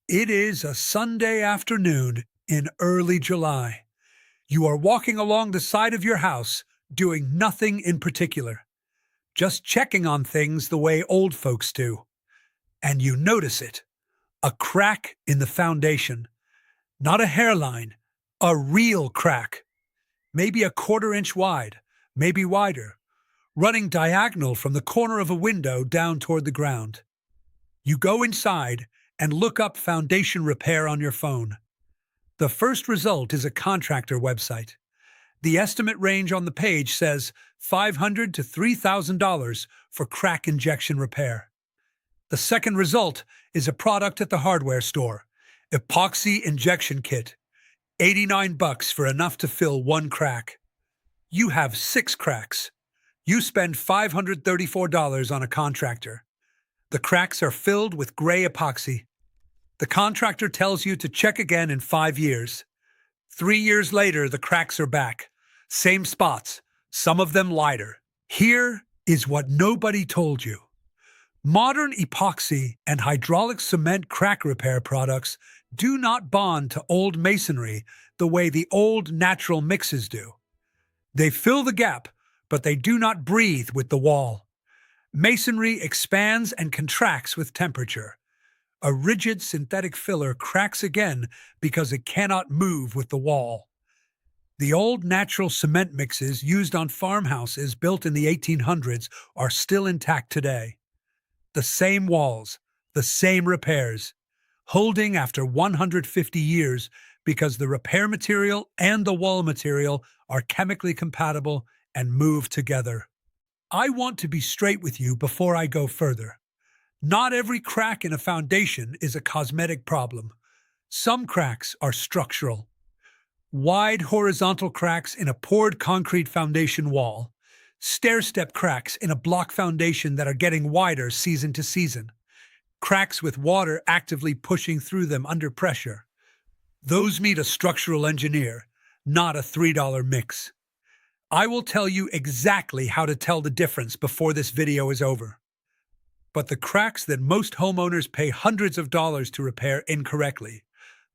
It is a Sunday afternoon in early July. You are walking along the side of your house, doing nothing in particular, just checking on things the way old folks do. And you notice it, a crack in the foundation. Not a hairline, a real crack. Maybe a quarter-inch wide, maybe wider, running diagonal from the corner of a window down toward the ground. You go inside and look up foundation repair on your phone. The first result is a contractor website. The estimate range on the page says $500 to $3,000 for crack injection repair. The second result is a product at the hardware store, epoxy injection kit, $89 for enough to fill one crack. You have 6 cracks. You spend $534 on a contractor. The cracks are filled with gray epoxy. The contractor tells you to check again in 5 years. 3 years later, the cracks are back. Same spots, some of them lighter. Here is what nobody told you. Modern epoxy and hydraulic cement crack repair products do not bond to old masonry the way the old natural mixes do. They fill the gap, but they do not breathe with the wall. Masonry expands and contracts with temperature. A rigid synthetic filler cracks again because it cannot move with the wall. The old natural cement mixes used on farmhouses built in the 1800s are still intact today. The same walls, the same repairs, holding after 150 years because the repair material and the wall material are chemically compatible and move together. I want to be straight with you before I go further. Not every crack in a foundation is a cosmetic problem. Some cracks are structural. Wide horizontal cracks in a poured concrete foundation wall, stair-step cracks in a block foundation that are getting wider season to season, cracks with water actively pushing through them under pressure. Those need a structural engineer, not a $3 mix. I will tell you exactly how to tell the difference before this video is over. But the cracks that most homeowners pay hundreds of dollars to repair incorrectly,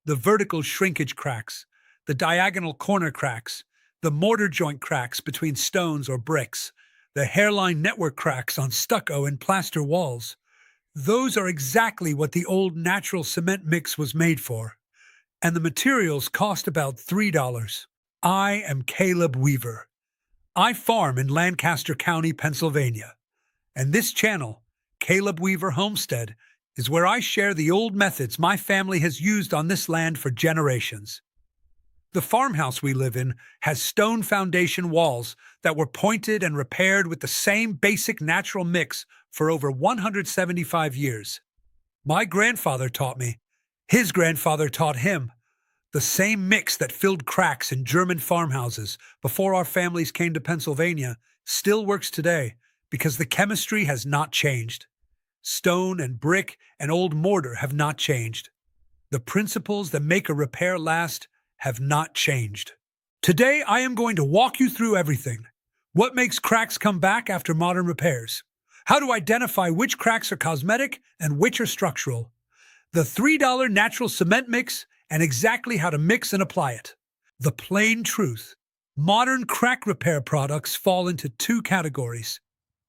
the vertical shrinkage cracks, the diagonal corner cracks, the mortar joint cracks between stones or bricks, the hairline network cracks on stucco and plaster walls, those are exactly what the old natural cement mix was made for. And the materials cost about $3. I am Caleb Weaver. I farm in Lancaster County, Pennsylvania. And this channel, Caleb Weaver Homestead, is where I share the old methods my family has used on this land for generations. The farmhouse we live in has stone foundation walls that were pointed and repaired with the same basic natural mix for over 175 years. My grandfather taught me. His grandfather taught him. The same mix that filled cracks in German farmhouses before our families came to Pennsylvania still works today because the chemistry has not changed. Stone and brick and old mortar have not changed. The principles that make a repair last have not changed. Today, I am going to walk you through everything. What makes cracks come back after modern repairs? How to identify which cracks are cosmetic and which are structural? The $3 natural cement mix and exactly how to mix and apply it. The plain truth. Modern crack repair products fall into 2 categories: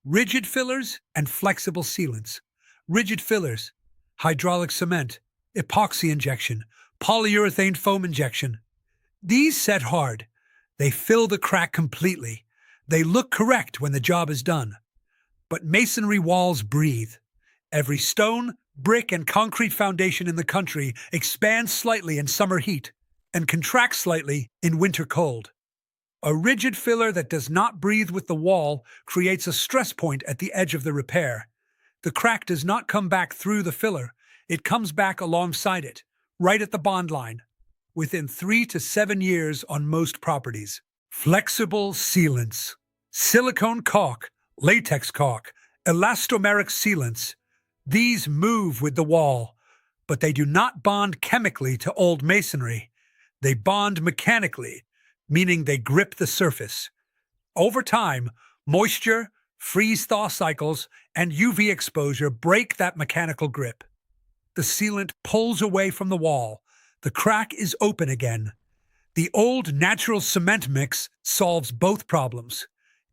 rigid fillers and flexible sealants. Rigid fillers, hydraulic cement, epoxy injection, polyurethane foam injection. These set hard. They fill the crack completely. They look correct when the job is done. But masonry walls breathe. Every stone, brick, and concrete foundation in the country expands slightly in summer heat and contracts slightly in winter cold. A rigid filler that does not breathe with the wall creates a stress point at the edge of the repair. The crack does not come back through the filler. It comes back alongside it, right at the bond line, within 3 to 7 years on most properties. Flexible sealants. Silicone caulk, latex caulk, elastomeric sealants. These move with the wall, but they do not bond chemically to old masonry. They bond mechanically, meaning they grip the surface. Over time, moisture, freeze-thaw cycles, and UV exposure break that mechanical grip. The sealant pulls away from the wall. The crack is open again. The old natural cement mix solves both problems.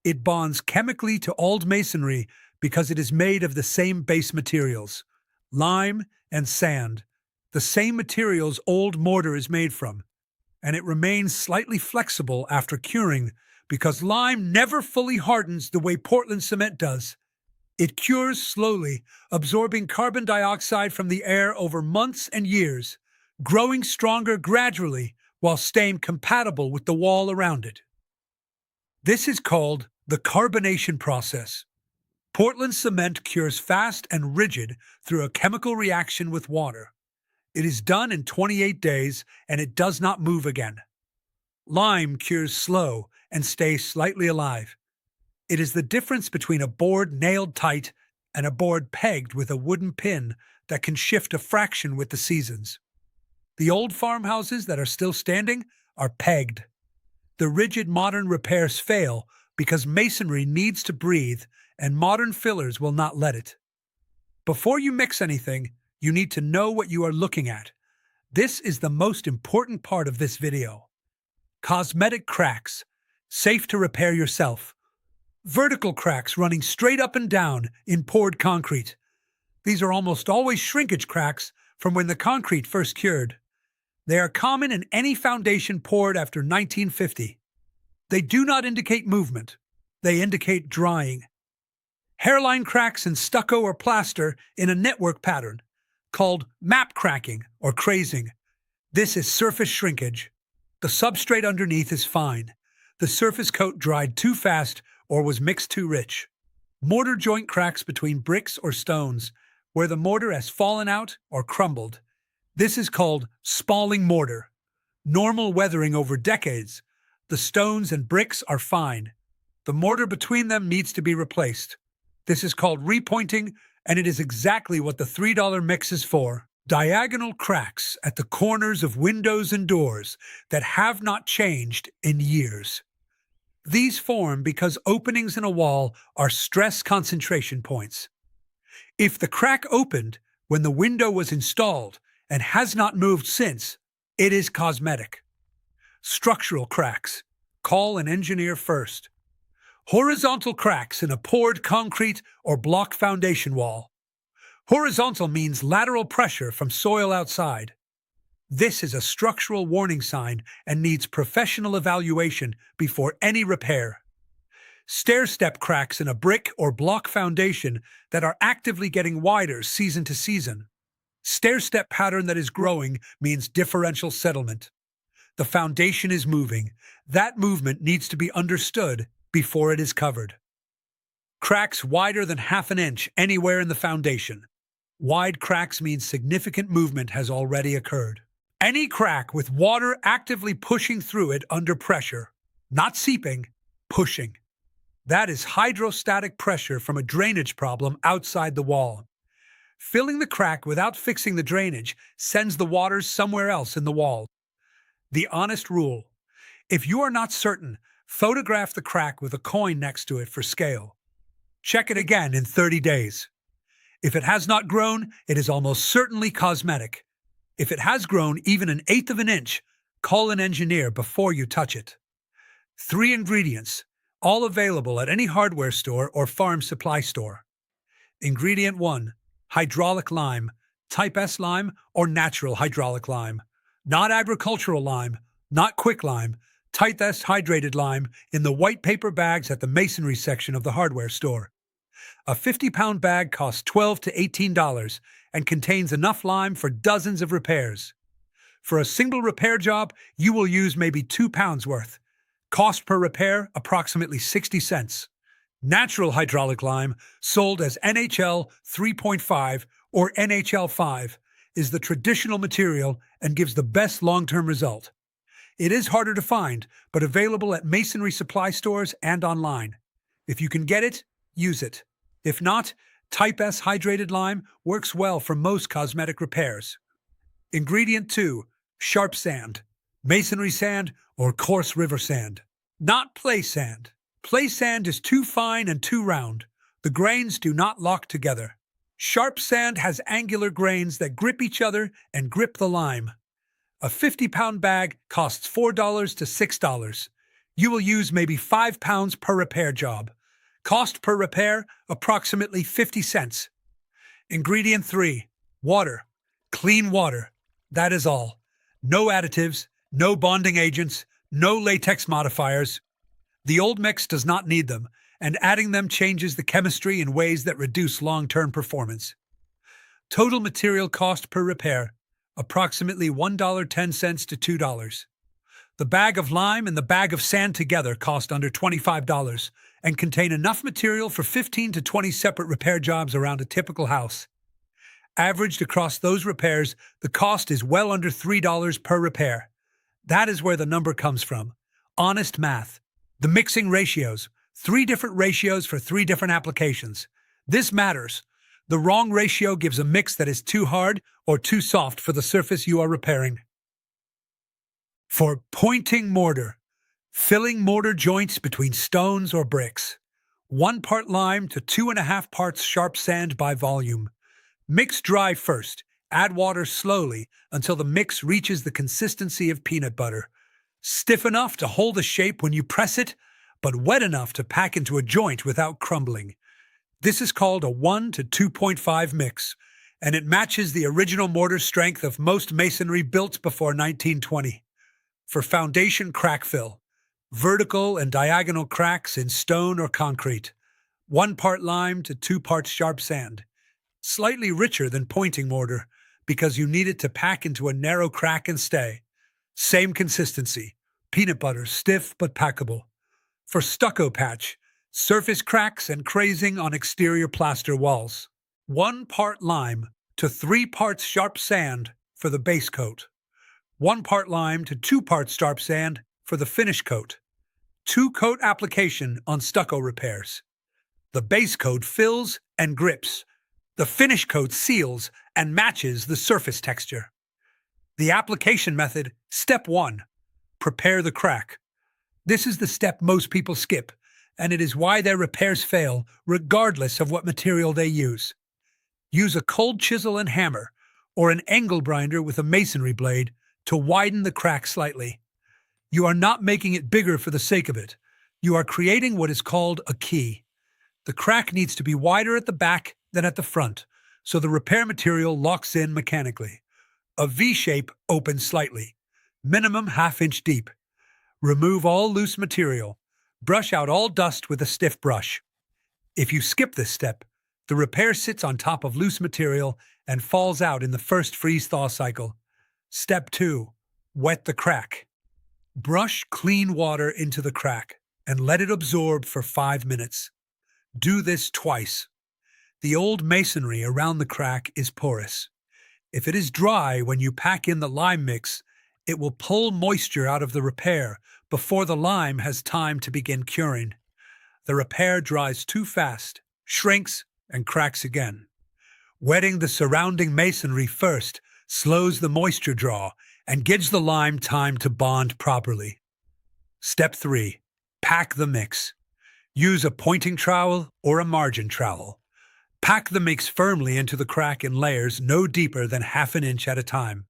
It bonds chemically to old masonry because it is made of the same base materials, lime and sand, the same materials old mortar is made from, and it remains slightly flexible after curing because lime never fully hardens the way Portland cement does. It cures slowly, absorbing carbon dioxide from the air over months and years, growing stronger gradually while staying compatible with the wall around it. This is called the carbonation process. Portland cement cures fast and rigid through a chemical reaction with water. It is done in 28 days and it does not move again. Lime cures slow and stays slightly alive. It is the difference between a board nailed tight and a board pegged with a wooden pin that can shift a fraction with the seasons. The old farmhouses that are still standing are pegged. The rigid modern repairs fail because masonry needs to breathe and modern fillers will not let it. Before you mix anything, you need to know what you are looking at. This is the most important part of this video. Cosmetic cracks, safe to repair yourself. Vertical cracks running straight up and down in poured concrete. These are almost always shrinkage cracks from when the concrete first cured. They are common in any foundation poured after 1950. They do not indicate movement. They indicate drying. Hairline cracks in stucco or plaster in a network pattern, called map cracking or crazing. This is surface shrinkage. The substrate underneath is fine. The surface coat dried too fast or was mixed too rich. Mortar joint cracks between bricks or stones, where the mortar has fallen out or crumbled. This is called spalling mortar. Normal weathering over decades. The stones and bricks are fine. The mortar between them needs to be replaced. This is called repointing, and it is exactly what the $3 mix is for. Diagonal cracks at the corners of windows and doors that have not changed in years. These form because openings in a wall are stress concentration points. If the crack opened when the window was installed and has not moved since, it is cosmetic. Structural cracks. Call an engineer first. Horizontal cracks in a poured concrete or block foundation wall. Horizontal means lateral pressure from soil outside. This is a structural warning sign and needs professional evaluation before any repair. Stair-step cracks in a brick or block foundation that are actively getting wider season to season. Stair-step pattern that is growing means differential settlement. The foundation is moving. That movement needs to be understood before it is covered. Cracks wider than ½ an inch anywhere in the foundation. Wide cracks mean significant movement has already occurred. Any crack with water actively pushing through it under pressure, not seeping, pushing. That is hydrostatic pressure from a drainage problem outside the wall. Filling the crack without fixing the drainage sends the waters somewhere else in the wall. The honest rule: if you are not certain, photograph the crack with a coin next to it for scale. Check it again in 30 days. If it has not grown, it is almost certainly cosmetic. If it has grown even 1/8 of an inch, call an engineer before you touch it. 3 ingredients, all available at any hardware store or farm supply store. Ingredient 1, hydraulic lime, type S lime or natural hydraulic lime. Not agricultural lime, not quick lime, type S hydrated lime in the white paper bags at the masonry section of the hardware store. A 50-pound bag costs $12 to $18 and contains enough lime for dozens of repairs. For a single repair job, you will use maybe 2 pounds worth. Cost per repair, approximately 60 cents. Natural hydraulic lime, sold as NHL 3.5 or NHL 5, is the traditional material and gives the best long-term result. It is harder to find, but available at masonry supply stores and online. If you can get it, use it. If not, type S hydrated lime works well for most cosmetic repairs. Ingredient 2, sharp sand, masonry sand or coarse river sand. Not play sand. Play sand is too fine and too round. The grains do not lock together. Sharp sand has angular grains that grip each other and grip the lime. A 50-pound bag costs $4 to $6. You will use maybe 5 pounds per repair job. Cost per repair, approximately 50 cents. Ingredient 3. Water. Clean water. That is all. No additives, no bonding agents, no latex modifiers. The old mix does not need them, and adding them changes the chemistry in ways that reduce long-term performance. Total material cost per repair, approximately $1.10 to $2. The bag of lime and the bag of sand together cost under $25 and contain enough material for 15 to 20 separate repair jobs around a typical house. Averaged across those repairs, the cost is well under $3 per repair. That is where the number comes from. Honest math. The mixing ratios. 3 different ratios for 3 different applications. This matters. The wrong ratio gives a mix that is too hard or too soft for the surface you are repairing. For pointing mortar, filling mortar joints between stones or bricks. 1 part lime to 2.5 parts sharp sand by volume. Mix dry first. Add water slowly until the mix reaches the consistency of peanut butter. Stiff enough to hold the shape when you press it, but wet enough to pack into a joint without crumbling. This is called a 1 to 2.5 mix, and it matches the original mortar strength of most masonry built before 1920. For foundation crack fill, vertical and diagonal cracks in stone or concrete. 1 part lime to 2 parts sharp sand. Slightly richer than pointing mortar because you need it to pack into a narrow crack and stay. Same consistency. Peanut butter, stiff but packable. For stucco patch, surface cracks and crazing on exterior plaster walls. 1 part lime to 3 parts sharp sand for the base coat. 1 part lime to 2 parts sharp sand for the finish coat. 2-coat application on stucco repairs. The base coat fills and grips. The finish coat seals and matches the surface texture. The application method, Step 1. Prepare the crack. This is the step most people skip, and it is why their repairs fail regardless of what material they use. Use a cold chisel and hammer, or an angle grinder with a masonry blade, to widen the crack slightly. You are not making it bigger for the sake of it. You are creating what is called a key. The crack needs to be wider at the back than at the front, so the repair material locks in mechanically. A V-shape opens slightly, minimum ½ inch deep. Remove all loose material. Brush out all dust with a stiff brush. If you skip this step, the repair sits on top of loose material and falls out in the first freeze-thaw cycle. Step 2. Wet the crack. Brush clean water into the crack and let it absorb for 5 minutes. Do this twice. The old masonry around the crack is porous. If it is dry when you pack in the lime mix, it will pull moisture out of the repair before the lime has time to begin curing. The repair dries too fast, shrinks, and cracks again. Wetting the surrounding masonry first slows the moisture draw and gives the lime time to bond properly. Step 3. Pack the mix. Use a pointing trowel or a margin trowel. Pack the mix firmly into the crack in layers no deeper than ½ inch at a time.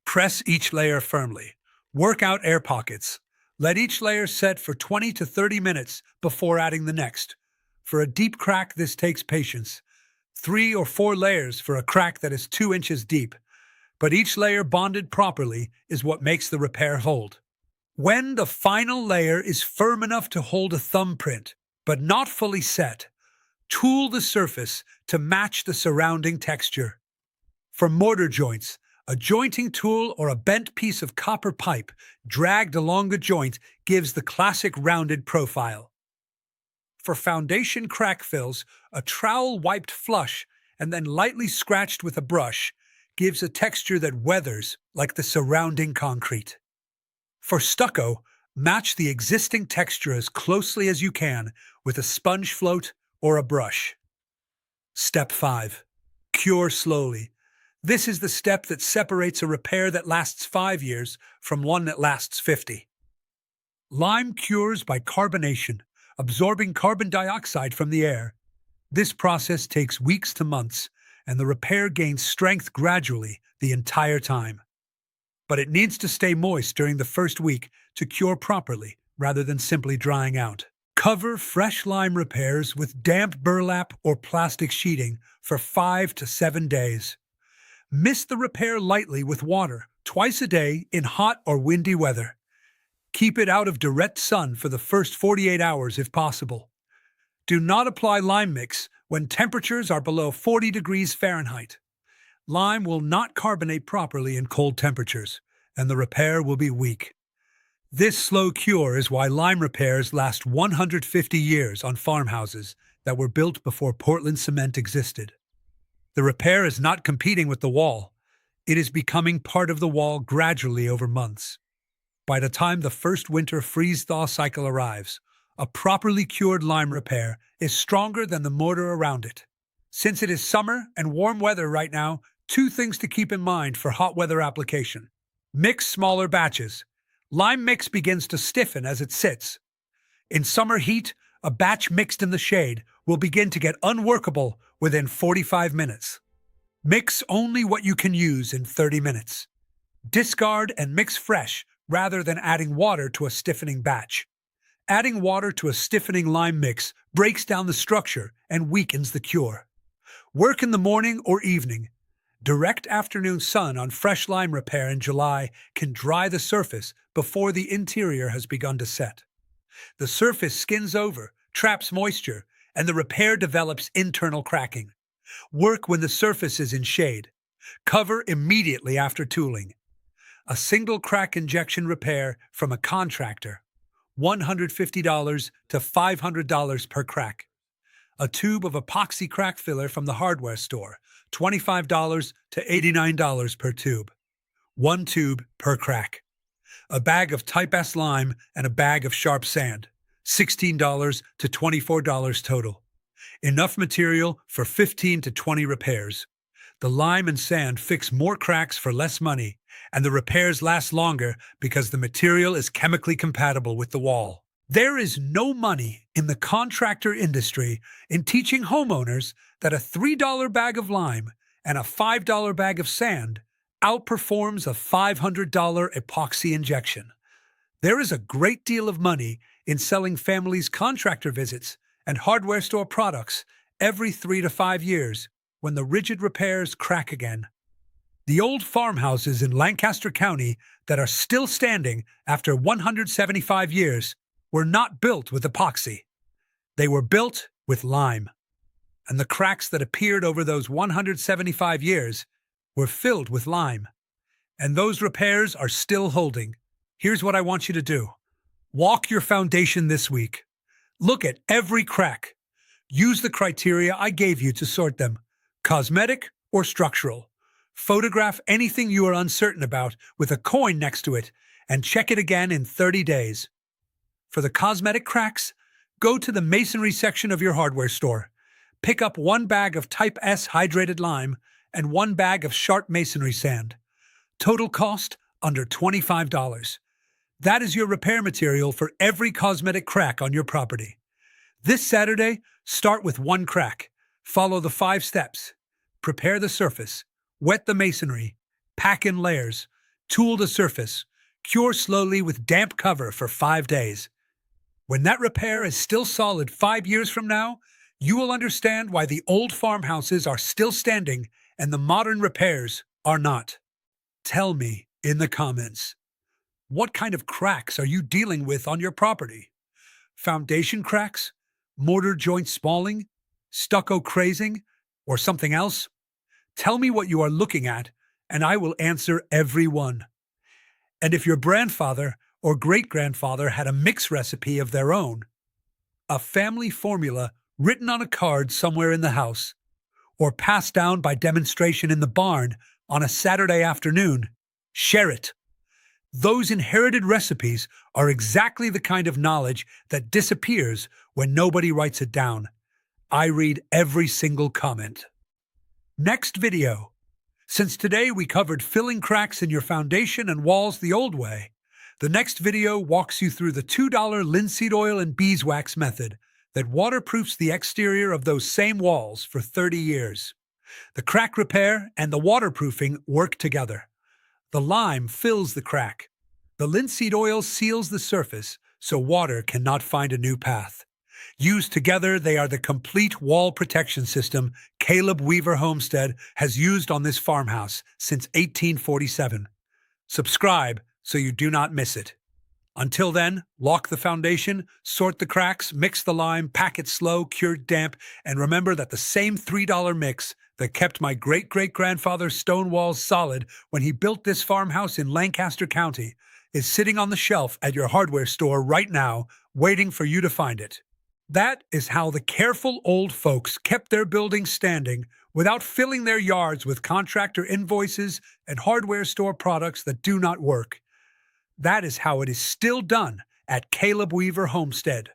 Press each layer firmly. Work out air pockets. Let each layer set for 20 to 30 minutes before adding the next. For a deep crack, this takes patience. 3 or 4 layers for a crack that is 2 inches deep. But each layer bonded properly is what makes the repair hold. When the final layer is firm enough to hold a thumbprint, but not fully set, tool the surface to match the surrounding texture. For mortar joints, a jointing tool or a bent piece of copper pipe dragged along the joint gives the classic rounded profile. For foundation crack fills, a trowel wiped flush and then lightly scratched with a brush gives a texture that weathers like the surrounding concrete. For stucco, match the existing texture as closely as you can with a sponge float or a brush. Step 5. Cure slowly. This is the step that separates a repair that lasts 5 years from one that lasts 50. Lime cures by carbonation, absorbing carbon dioxide from the air. This process takes weeks to months, and the repair gains strength gradually the entire time. But it needs to stay moist during the first week to cure properly rather than simply drying out. Cover fresh lime repairs with damp burlap or plastic sheeting for 5 to 7 days. Mist the repair lightly with water twice a day in hot or windy weather. Keep it out of direct sun for the first 48 hours if possible. Do not apply lime mix when temperatures are below 40 degrees Fahrenheit. Lime will not carbonate properly in cold temperatures, and the repair will be weak. This slow cure is why lime repairs last 150 years on farmhouses that were built before Portland cement existed. The repair is not competing with the wall. It is becoming part of the wall gradually over months. By the time the first winter freeze-thaw cycle arrives, a properly cured lime repair is stronger than the mortar around it. Since it is summer and warm weather right now, 2 things to keep in mind for hot weather application. Mix smaller batches. Lime mix begins to stiffen as it sits. In summer heat, a batch mixed in the shade will begin to get unworkable within 45 minutes. Mix only what you can use in 30 minutes. Discard and mix fresh rather than adding water to a stiffening batch. Adding water to a stiffening lime mix breaks down the structure and weakens the cure. Work in the morning or evening. Direct afternoon sun on fresh lime repair in July can dry the surface before the interior has begun to set. The surface skins over, traps moisture, and the repair develops internal cracking. Work when the surface is in shade. Cover immediately after tooling. A single crack injection repair from a contractor, $150 to $500 per crack. A tube of epoxy crack filler from the hardware store, $25 to $89 per tube. 1 tube per crack. A bag of Type S lime and a bag of sharp sand, $16 to $24 total. Enough material for 15 to 20 repairs. The lime and sand fix more cracks for less money, and the repairs last longer because the material is chemically compatible with the wall. There is no money in the contractor industry in teaching homeowners that a $3 bag of lime and a $5 bag of sand outperforms a $500 epoxy injection. There is a great deal of money in selling families contractor visits and hardware store products every 3 to 5 years when the rigid repairs crack again. The old farmhouses in Lancaster County that are still standing after 175 years were not built with epoxy. They were built with lime. And the cracks that appeared over those 175 years were filled with lime. And those repairs are still holding. Here's what I want you to do. Walk your foundation this week. Look at every crack. Use the criteria I gave you to sort them, cosmetic or structural. Photograph anything you are uncertain about with a coin next to it and check it again in 30 days. For the cosmetic cracks, go to the masonry section of your hardware store. Pick up 1 bag of Type S hydrated lime and 1 bag of sharp masonry sand. Total cost under $25. That is your repair material for every cosmetic crack on your property. This Saturday, start with 1 crack. Follow the 5 steps. Prepare the surface. Wet the masonry. Pack in layers. Tool the surface. Cure slowly with damp cover for 5 days. When that repair is still solid 5 years from now, you will understand why the old farmhouses are still standing and the modern repairs are not. Tell me in the comments, what kind of cracks are you dealing with on your property? Foundation cracks? Mortar joint spalling? Stucco crazing? Or something else? Tell me what you are looking at, and I will answer every one. And if your grandfather or great-grandfather had a mix recipe of their own, a family formula written on a card somewhere in the house, or passed down by demonstration in the barn on a Saturday afternoon, share it. Those inherited recipes are exactly the kind of knowledge that disappears when nobody writes it down. I read every single comment. Next video. Since today we covered filling cracks in your foundation and walls the old way, the next video walks you through the $2 linseed oil and beeswax method, that waterproofs the exterior of those same walls for 30 years. The crack repair and the waterproofing work together. The lime fills the crack. The linseed oil seals the surface so water cannot find a new path. Used together, they are the complete wall protection system Caleb Weaver Homestead has used on this farmhouse since 1847. Subscribe so you do not miss it. Until then, lock the foundation, sort the cracks, mix the lime, pack it slow, cured damp, and remember that the same $3 mix that kept my great-great-grandfather's stone walls solid when he built this farmhouse in Lancaster County is sitting on the shelf at your hardware store right now, waiting for you to find it. That is how the careful old folks kept their buildings standing without filling their yards with contractor invoices and hardware store products that do not work. That is how it is still done at Caleb Weaver Homestead.